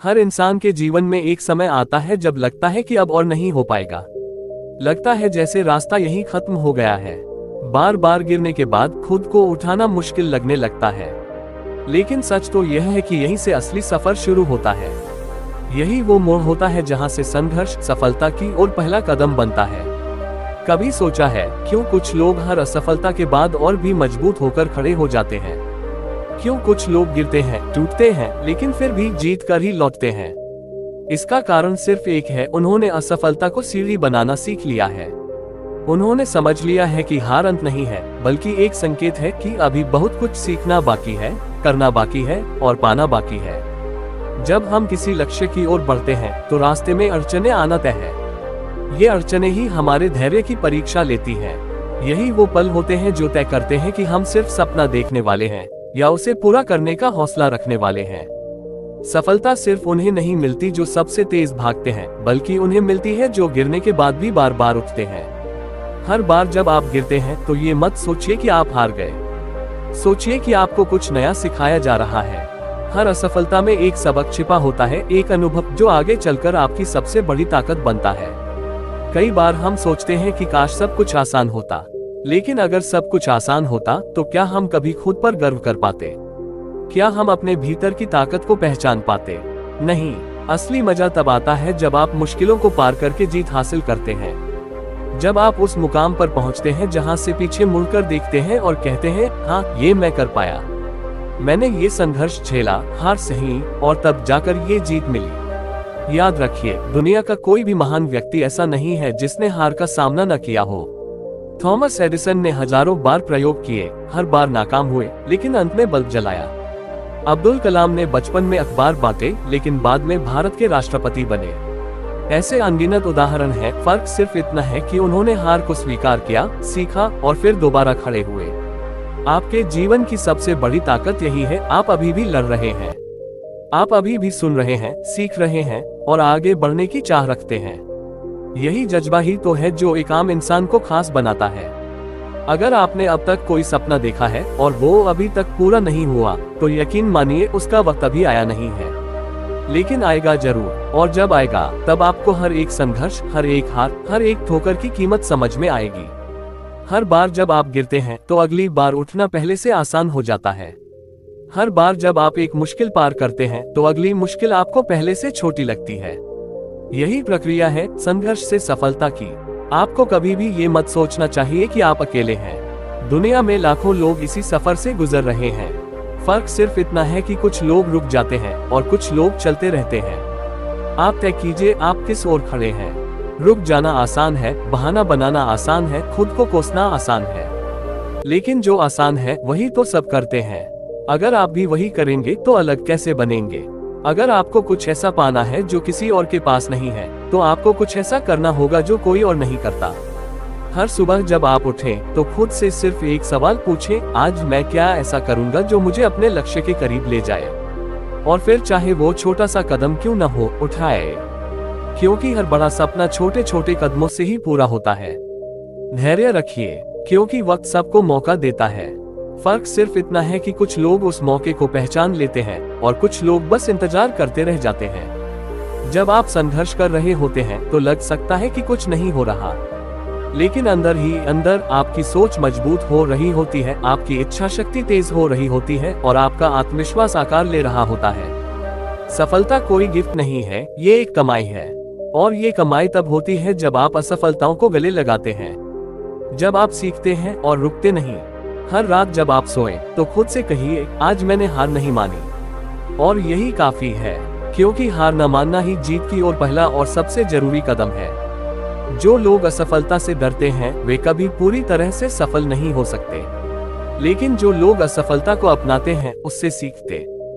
हर इंसान के जीवन में एक समय आता है जब लगता है कि अब और नहीं हो पाएगा। लगता है जैसे रास्ता यहीं खत्म हो गया है। बार बार गिरने के बाद खुद को उठाना मुश्किल लगने लगता है। लेकिन सच तो यह है कि यहीं से असली सफर शुरू होता है। यही वो मोड़ होता है जहां से संघर्ष सफलता की ओर पहला कदम बनता है। कभी सोचा है क्यों कुछ लोग हर असफलता के बाद और भी मजबूत होकर खड़े हो जाते हैं? क्यों कुछ लोग गिरते हैं, टूटते हैं, लेकिन फिर भी जीत कर ही लौटते हैं? इसका कारण सिर्फ एक है, उन्होंने असफलता को सीढ़ी बनाना सीख लिया है। उन्होंने समझ लिया है कि हार अंत नहीं है, बल्कि एक संकेत है कि अभी बहुत कुछ सीखना बाकी है, करना बाकी है और पाना बाकी है। जब हम किसी लक्ष्य की ओर बढ़ते हैं तो रास्ते में अड़चनें आना तय है। ये अड़चनें ही हमारे धैर्य की परीक्षा लेती हैं। यही वो पल होते हैं जो तय करते हैं कि हम सिर्फ सपना देखने वाले हैं या उसे पूरा करने का हौसला रखने वाले हैं। सफलता सिर्फ उन्हें नहीं मिलती जो सबसे तेज भागते हैं, बल्कि उन्हें मिलती है जो गिरने के बाद भी बार बार उठते हैं। हर बार जब आप गिरते हैं तो ये मत सोचिए कि आप हार गए। सोचिए कि आपको कुछ नया सिखाया जा रहा है। हर असफलता में एक सबक छिपा होता है, एक अनुभव जो आगे चलकर आपकी सबसे बड़ी ताकत बनता है। कई बार हम सोचते हैं कि काश सब कुछ आसान होता, लेकिन अगर सब कुछ आसान होता तो क्या हम कभी खुद पर गर्व कर पाते? क्या हम अपने भीतर की ताकत को पहचान पाते? नहीं। असली मजा तब आता है जब आप मुश्किलों को पार करके जीत हासिल करते हैं। जब आप उस मुकाम पर पहुंचते हैं जहां से पीछे मुड़कर देखते हैं और कहते हैं, हाँ, ये मैं कर पाया। मैंने ये संघर्ष झेला, हार सही, और तब जाकर ये जीत मिली। याद रखिए, दुनिया का कोई भी महान व्यक्ति ऐसा नहीं है जिसने हार का सामना न किया हो। थॉमस एडिसन ने हजारों बार प्रयोग किए, हर बार नाकाम हुए, लेकिन अंत में बल्ब जलाया। अब्दुल कलाम ने बचपन में अखबार बांटे, लेकिन बाद में भारत के राष्ट्रपति बने। ऐसे अनगिनत उदाहरण हैं। फर्क सिर्फ इतना है कि उन्होंने हार को स्वीकार किया, सीखा और फिर दोबारा खड़े हुए। आपके जीवन की सबसे बड़ी ताकत यही है, आप अभी भी लड़ रहे हैं, आप अभी भी सुन रहे हैं, सीख रहे हैं और आगे बढ़ने की चाह रखते हैं। यही जज्बा ही तो है जो एक आम इंसान को खास बनाता है। अगर आपने अब तक कोई सपना देखा है और वो अभी तक पूरा नहीं हुआ, तो यकीन मानिए उसका वक्त अभी आया नहीं है। लेकिन आएगा जरूर, और जब आएगा तब आपको हर एक संघर्ष, हर एक हार, हर एक ठोकर की कीमत समझ में आएगी। हर बार जब आप गिरते हैं तो अगली बार उठना पहले से आसान हो जाता है। हर बार जब आप एक मुश्किल पार करते हैं तो अगली मुश्किल आपको पहले से छोटी लगती है। यही प्रक्रिया है संघर्ष से सफलता की। आपको कभी भी ये मत सोचना चाहिए कि आप अकेले हैं। दुनिया में लाखों लोग इसी सफर से गुजर रहे हैं। फर्क सिर्फ इतना है कि कुछ लोग रुक जाते हैं और कुछ लोग चलते रहते हैं। आप तय कीजिए, आप किस ओर खड़े हैं। रुक जाना आसान है, बहाना बनाना आसान है, खुद को कोसना आसान है, लेकिन जो आसान है वही तो सब करते हैं। अगर आप भी वही करेंगे तो अलग कैसे बनेंगे? अगर आपको कुछ ऐसा पाना है जो किसी और के पास नहीं है, तो आपको कुछ ऐसा करना होगा जो कोई और नहीं करता। हर सुबह जब आप उठें तो खुद से सिर्फ एक सवाल पूछें, आज मैं क्या ऐसा करूंगा जो मुझे अपने लक्ष्य के करीब ले जाए? और फिर चाहे वो छोटा सा कदम क्यों न हो, उठाए। क्योंकि हर बड़ा सपना छोटे छोटे कदमों से ही पूरा होता है। धैर्य रखिए, क्योंकि वक्त सबको मौका देता है। फर्क सिर्फ इतना है कि कुछ लोग उस मौके को पहचान लेते हैं और कुछ लोग बस इंतजार करते रह जाते हैं। जब आप संघर्ष कर रहे होते हैं तो लग सकता है कि कुछ नहीं हो रहा, लेकिन अंदर ही अंदर आपकी सोच मजबूत हो रही होती है, आपकी इच्छा शक्ति तेज हो रही होती है और आपका आत्मविश्वास आकार ले रहा होता है। सफलता कोई गिफ्ट नहीं है, ये एक कमाई है। और ये कमाई तब होती है जब आप असफलताओं को गले लगाते हैं, जब आप सीखते हैं और रुकते नहीं। हर रात जब आप सोएं तो खुद से कहिए, आज मैंने हार नहीं मानी। और यही काफी है, क्योंकि हार न मानना ही जीत की ओर पहला और सबसे जरूरी कदम है। जो लोग असफलता से डरते हैं वे कभी पूरी तरह से सफल नहीं हो सकते, लेकिन जो लोग असफलता को अपनाते हैं, उससे सीखते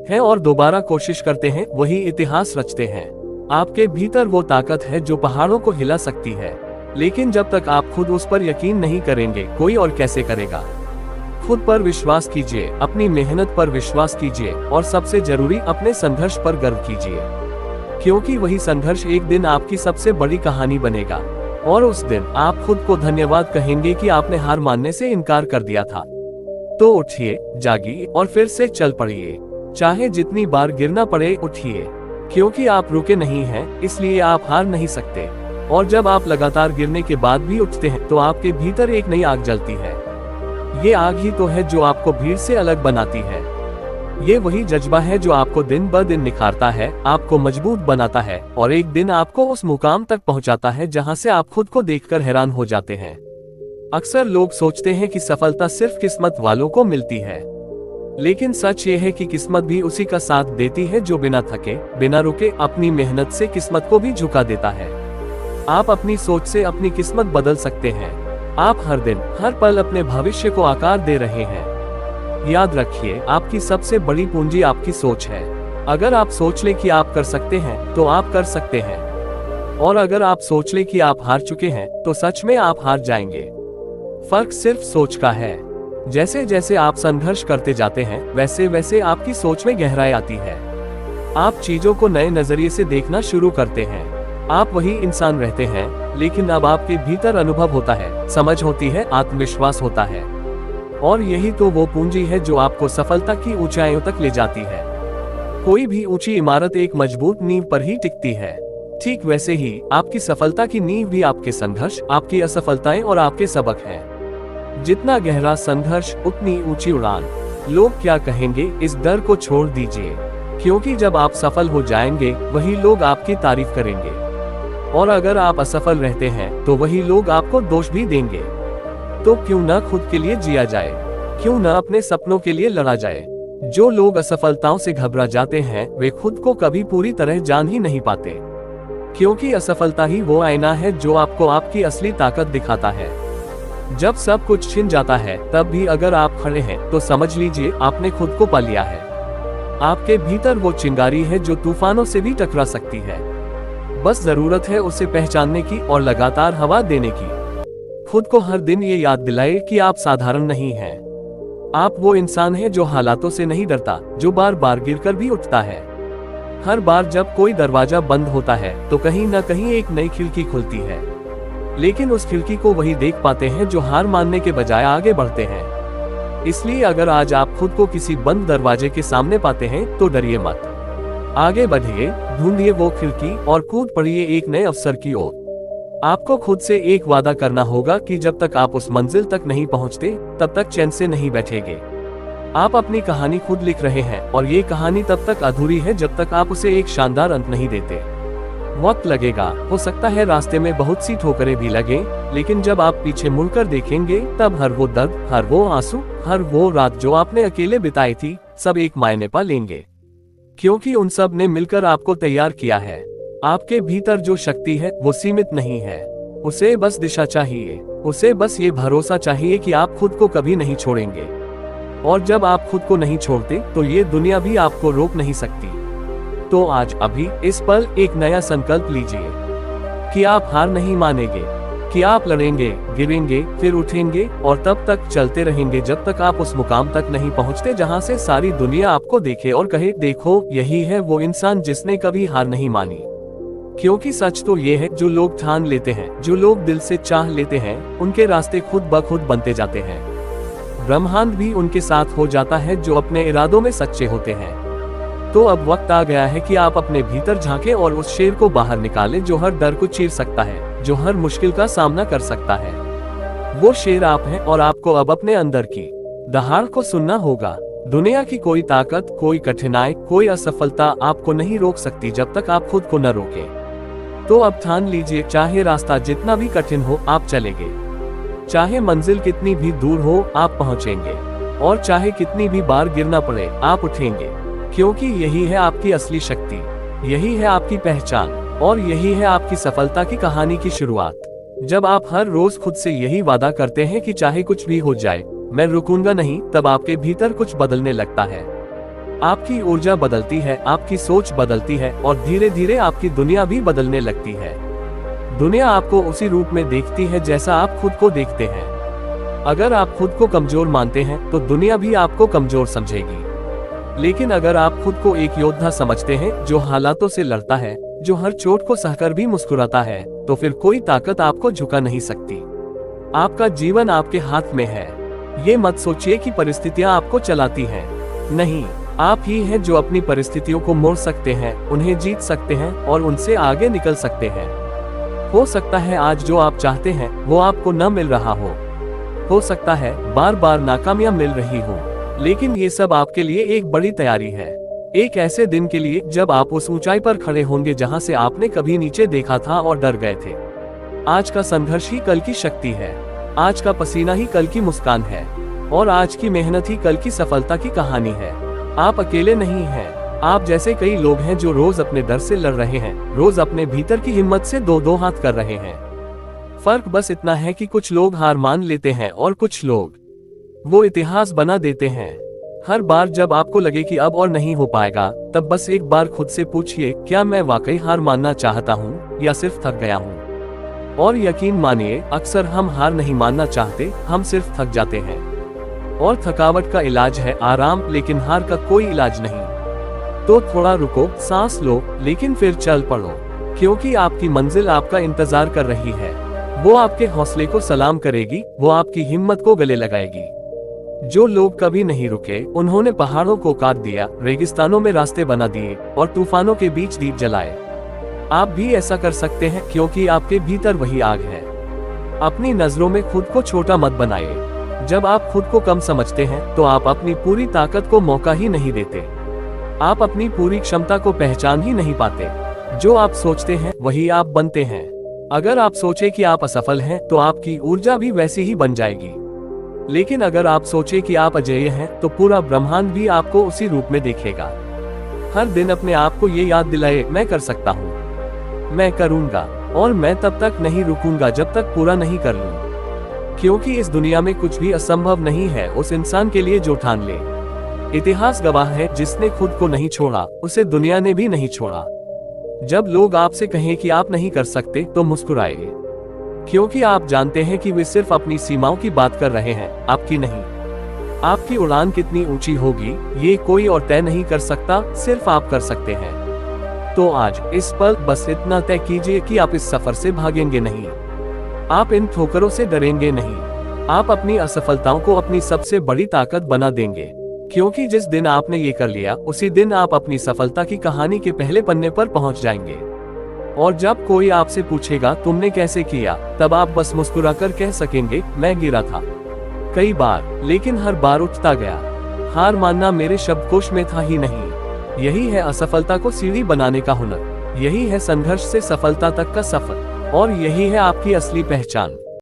हैं और दोबारा कोशिश करते हैं, वही इतिहास रचते हैं। आपके भीतर वो ताकत है जो पहाड़ों को हिला सकती है, लेकिन जब तक आप खुद उस पर यकीन नहीं करेंगे, कोई और कैसे करेगा? खुद पर विश्वास कीजिए, अपनी मेहनत पर विश्वास कीजिए और सबसे जरूरी अपने संघर्ष पर गर्व कीजिए, क्योंकि वही संघर्ष एक दिन आपकी सबसे बड़ी कहानी बनेगा और उस दिन आप खुद को धन्यवाद कहेंगे कि आपने हार मानने से इनकार कर दिया था। तो उठिए, जागिए और फिर से चल पड़िए। चाहे जितनी बार गिरना पड़े, उठिए। क्योंकि आप रुके नहीं हैं, इसलिए आप हार नहीं सकते। और जब आप लगातार गिरने के बाद भी उठते हैं तो आपके भीतर एक नई आग जलती है। ये आग ही तो है जो आपको भीड़ से अलग बनाती है। ये वही जज्बा है जो आपको दिन ब दिन निखारता है, आपको मजबूत बनाता है और एक दिन आपको उस मुकाम तक पहुंचाता है जहां से आप खुद को देखकर हैरान हो जाते हैं। अक्सर लोग सोचते हैं कि सफलता सिर्फ किस्मत वालों को मिलती है, लेकिन सच ये है कि किस्मत भी उसी का साथ देती है जो बिना थके, बिना रुके अपनी मेहनत से किस्मत को भी झुका देता है। आप अपनी सोच से अपनी किस्मत बदल सकते हैं। आप हर दिन, हर पल अपने भविष्य को आकार दे रहे हैं। याद रखिए, आपकी सबसे बड़ी पूंजी आपकी सोच है। अगर आप सोच लें कि आप कर सकते हैं तो आप कर सकते हैं, और अगर आप सोच लें कि आप हार चुके हैं तो सच में आप हार जाएंगे। फर्क सिर्फ सोच का है। जैसे जैसे आप संघर्ष करते जाते हैं वैसे वैसे आपकी सोच में गहराई आती है। आप चीजों को नए नजरिए से देखना शुरू करते हैं। आप वही इंसान रहते हैं, लेकिन अब आपके भीतर अनुभव होता है, समझ होती है, आत्मविश्वास होता है। और यही तो वो पूंजी है जो आपको सफलता की ऊंचाइयों तक ले जाती है। कोई भी ऊंची इमारत एक मजबूत नींव पर ही टिकती है। ठीक वैसे ही आपकी सफलता की नींव भी आपके संघर्ष, आपकी असफलताएं और आपके सबक हैं। जितना गहरा संघर्ष उतनी ऊंची उड़ान। लोग क्या कहेंगे, इस डर को छोड़ दीजिए, क्योंकि जब आप सफल हो जाएंगे वही लोग आपकी तारीफ करेंगे, और अगर आप असफल रहते हैं तो वही लोग आपको दोष भी देंगे। तो क्यों न खुद के लिए जिया जाए, क्यों न अपने सपनों के लिए लड़ा जाए। जो लोग असफलताओं से घबरा जाते हैं वे खुद को कभी पूरी तरह जान ही नहीं पाते, क्योंकि असफलता ही वो आईना है जो आपको आपकी असली ताकत दिखाता है। जब सब कुछ छिन जाता है तब भी अगर आप खड़े हैं तो समझ लीजिए आपने खुद को पा लिया है। आपके भीतर वो चिंगारी है जो तूफानों से भी टकरा सकती है। बस जरूरत है उसे पहचानने की और लगातार हवा देने की। खुद को हर दिन ये याद दिलाए कि आप साधारण नहीं हैं। आप वो इंसान हैं जो हालातों से नहीं डरता, जो बार बार गिरकर भी उठता है। हर बार जब कोई दरवाजा बंद होता है तो कहीं न कहीं एक नई खिड़की खुलती है, लेकिन उस खिड़की को वही देख पाते हैं जो हार मानने के बजाय आगे बढ़ते हैं। इसलिए अगर आज आप खुद को किसी बंद दरवाजे के सामने पाते हैं तो डरिए मत। आगे बढ़िए, ढूंढिए वो खिड़की और कूद पड़िए एक नए अवसर की ओर। आपको खुद से एक वादा करना होगा कि जब तक आप उस मंजिल तक नहीं पहुंचते तब तक चैन से नहीं बैठेंगे। आप अपनी कहानी खुद लिख रहे हैं और ये कहानी तब तक अधूरी है जब तक आप उसे एक शानदार अंत नहीं देते। वक्त लगेगा, हो सकता है रास्ते में बहुत सी ठोकरें भी लगें, लेकिन जब आप पीछे मुड़कर देखेंगे तब हर वो दर्द, हर वो आंसू, हर वो रात जो आपने अकेले बिताई थी, सब एक मायने पा लेंगे, क्योंकि उन सब ने मिलकर आपको तैयार किया है। आपके भीतर जो शक्ति है वो सीमित नहीं है। उसे बस दिशा चाहिए, उसे बस ये भरोसा चाहिए कि आप खुद को कभी नहीं छोड़ेंगे। और जब आप खुद को नहीं छोड़ते तो ये दुनिया भी आपको रोक नहीं सकती। तो आज, अभी, इस पल एक नया संकल्प लीजिए कि आप हार नहीं मानेंगे, कि आप लड़ेंगे, गिरेंगे, फिर उठेंगे और तब तक चलते रहेंगे जब तक आप उस मुकाम तक नहीं पहुंचते जहां से सारी दुनिया आपको देखे और कहे, देखो यही है वो इंसान जिसने कभी हार नहीं मानी। क्योंकि सच तो ये है, जो लोग ठान लेते हैं, जो लोग दिल से चाह लेते हैं, उनके रास्ते खुद ब खुद बनते जाते हैं। ब्रह्मांड भी उनके साथ हो जाता है जो अपने इरादों में सच्चे होते हैं। तो अब वक्त आ गया है कि आप अपने भीतर झांकें और उस शेर को बाहर निकालें जो हर डर को चीर सकता है, जो हर मुश्किल का सामना कर सकता है। वो शेर आप हैं और आपको अब अपने अंदर की दहाड़ को सुनना होगा। दुनिया की कोई ताकत, कोई कठिनाई, कोई असफलता आपको नहीं रोक सकती जब तक आप खुद को न रोकें। तो अब ठान लीजिए, चाहे रास्ता जितना भी कठिन हो आप चलेंगे, चाहे मंजिल कितनी भी दूर हो आप पहुंचेंगे, और चाहे कितनी भी बार गिरना पड़े आप उठेंगे, क्योंकि यही है आपकी असली शक्ति, यही है आपकी पहचान, और यही है आपकी सफलता की कहानी की शुरुआत। जब आप हर रोज खुद से यही वादा करते हैं कि चाहे कुछ भी हो जाए मैं रुकूंगा नहीं, तब आपके भीतर कुछ बदलने लगता है। आपकी ऊर्जा बदलती है, आपकी सोच बदलती है और धीरे धीरे आपकी दुनिया भी बदलने लगती है। दुनिया आपको उसी रूप में देखती है जैसा आप खुद को देखते हैं। अगर आप खुद को कमजोर मानते हैं तो दुनिया भी आपको कमजोर समझेगी, लेकिन अगर आप खुद को एक योद्धा समझते हैं जो हालातों से लड़ता है, जो हर चोट को सहकर भी मुस्कुराता है, तो फिर कोई ताकत आपको झुका नहीं सकती। आपका जीवन आपके हाथ में है। ये मत सोचिए कि परिस्थितियां आपको चलाती हैं। नहीं, आप ही हैं जो अपनी परिस्थितियों को मोड़ सकते हैं, उन्हें जीत सकते हैं और उनसे आगे निकल सकते हैं। हो सकता है आज जो आप चाहते हैं वो आपको न मिल रहा हो सकता है बार बार नाकामियां मिल रही हो, लेकिन ये सब आपके लिए एक बड़ी तैयारी है, एक ऐसे दिन के लिए जब आप उस ऊंचाई पर खड़े होंगे जहां से आपने कभी नीचे देखा था और डर गए थे। आज का संघर्ष ही कल की शक्ति है, आज का पसीना ही कल की मुस्कान है, और आज की मेहनत ही कल की सफलता की कहानी है। आप अकेले नहीं हैं, आप जैसे कई लोग हैं जो रोज अपने डर से लड़ रहे हैं, रोज अपने भीतर की हिम्मत से दो हाथ कर रहे हैं। फर्क बस इतना है कि कुछ लोग हार मान लेते हैं और कुछ लोग वो इतिहास बना देते हैं। हर बार जब आपको लगे कि अब और नहीं हो पाएगा, तब बस एक बार खुद से पूछिए, क्या मैं वाकई हार मानना चाहता हूँ या सिर्फ थक गया हूँ? और यकीन मानिए, अक्सर हम हार नहीं मानना चाहते, हम सिर्फ थक जाते हैं। और थकावट का इलाज है आराम, लेकिन हार का कोई इलाज नहीं। तो थोड़ा रुको, सांस लो, लेकिन फिर चल पड़ो, क्योंकि आपकी मंजिल आपका इंतजार कर रही है। वो आपके हौसले को सलाम करेगी, वो आपकी हिम्मत को गले लगाएगी। जो लोग कभी नहीं रुके, उन्होंने पहाड़ों को काट दिया, रेगिस्तानों में रास्ते बना दिए और तूफानों के बीच दीप जलाए। आप भी ऐसा कर सकते हैं, क्योंकि आपके भीतर वही आग है। अपनी नजरों में खुद को छोटा मत बनाइए। जब आप खुद को कम समझते हैं तो आप अपनी पूरी ताकत को मौका ही नहीं देते, आप अपनी पूरी क्षमता को पहचान ही नहीं पाते। जो आप सोचते हैं वही आप बनते हैं। अगर आप सोचे कि आप असफल हैं तो आपकी ऊर्जा भी वैसी ही बन जाएगी, लेकिन अगर आप सोचे कि आप अजेय हैं तो पूरा ब्रह्मांड भी आपको उसी रूप में देखेगा। हर दिन अपने आप को ये याद दिलाए, मैं कर सकता हूँ, मैं करूँगा, और मैं तब तक नहीं रुकूंगा जब तक पूरा नहीं कर लूँ। क्योंकि इस दुनिया में कुछ भी असंभव नहीं है उस इंसान के लिए जो ठान ले। इतिहास गवाह है, जिसने खुद को नहीं छोड़ा उसे दुनिया ने भी नहीं छोड़ा। जब लोग आपसे कहें कि आप नहीं कर सकते तो मुस्कुराइए, क्योंकि आप जानते हैं कि वे सिर्फ अपनी सीमाओं की बात कर रहे हैं, आपकी नहीं। आपकी उड़ान कितनी ऊंची होगी ये कोई और तय नहीं कर सकता, सिर्फ आप कर सकते हैं। तो आज इस पल बस इतना तय कीजिए कि आप इस सफर से भागेंगे नहीं, आप इन ठोकरों से डरेंगे नहीं, आप अपनी असफलताओं को अपनी सबसे बड़ी ताकत बना देंगे। क्योंकि जिस दिन आपने ये कर लिया, उसी दिन आप अपनी सफलता की कहानी के पहले पन्ने पर पहुंच जाएंगे। और जब कोई आपसे पूछेगा तुमने कैसे किया, तब आप बस मुस्कुराकर कह सकेंगे, मैं गिरा था कई बार, लेकिन हर बार उठता गया। हार मानना मेरे शब्दकोश में था ही नहीं। यही है असफलता को सीढ़ी बनाने का हुनर, यही है संघर्ष से सफलता तक का सफर, और यही है आपकी असली पहचान।